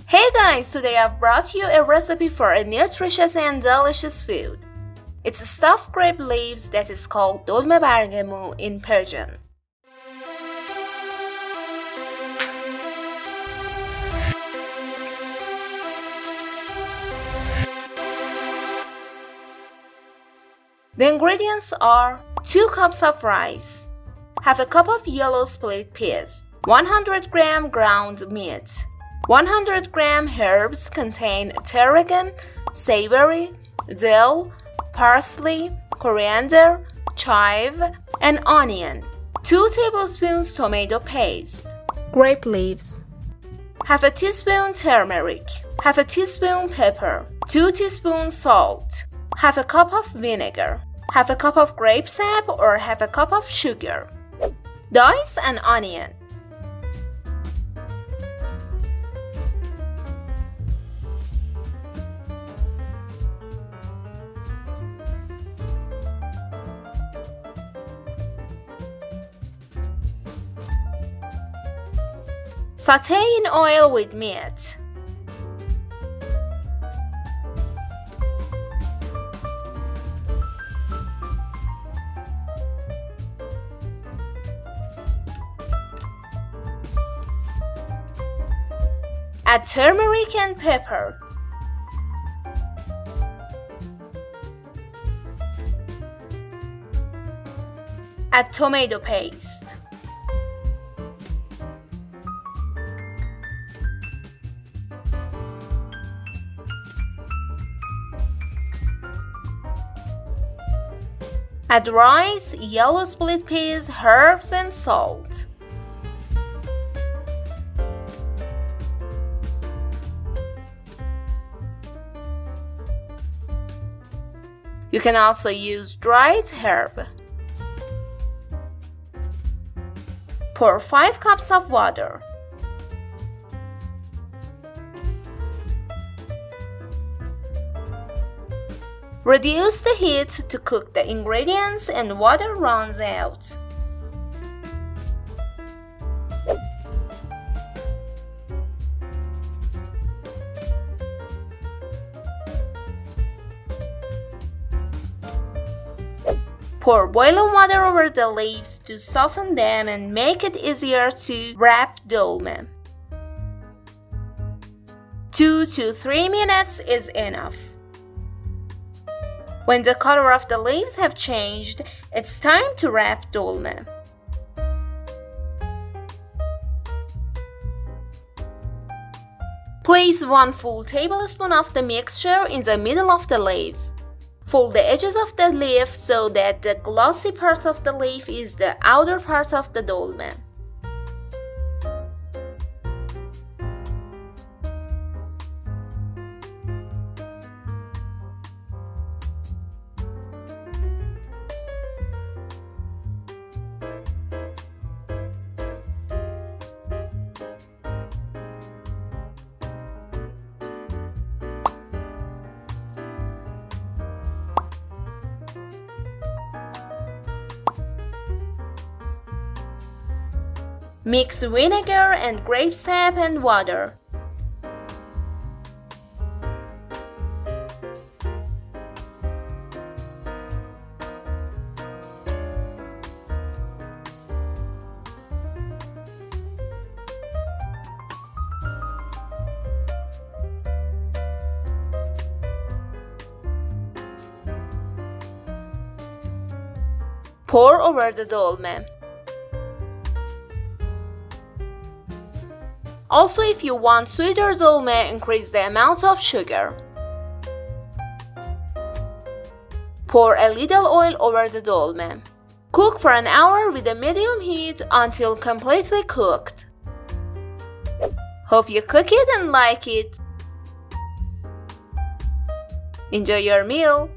Hey guys, today I've brought you a recipe for a nutritious and delicious food. It's stuffed grape leaves that is called Dolme bargemu in Persian. The ingredients are 2 cups of rice, half a cup of yellow split peas, 100 gram ground meat, 100 gram herbs contain tarragon, savory, dill, parsley, coriander, chive, and onion, 2 tablespoons tomato paste, grape leaves, half a teaspoon turmeric, half a teaspoon pepper, 2 teaspoons salt, half a cup of vinegar, half a cup of grape sap or half a cup of sugar, dice an onion. Sauté in oil with meat. Add turmeric and pepper. Add tomato paste. Add rice, yellow split peas, herbs, and salt. You can also use dried herb. Pour 5 cups of water. Reduce the heat to cook the ingredients and water runs out. Pour boiling water over the leaves to soften them and make it easier to wrap dolme. 2 to 3 minutes is enough. When the color of the leaves have changed, it's time to wrap dolme. Place 1 full tablespoon of the mixture in the middle of the leaves. Fold the edges of the leaf so that the glossy part of the leaf is the outer part of the dolme. Mix vinegar and grape sap and water. Pour over the dolme. Also, if you want sweeter dolme, increase the amount of sugar. Pour a little oil over the dolme. Cook for an hour with a medium heat until completely cooked. Hope you cook it and like it. Enjoy your meal!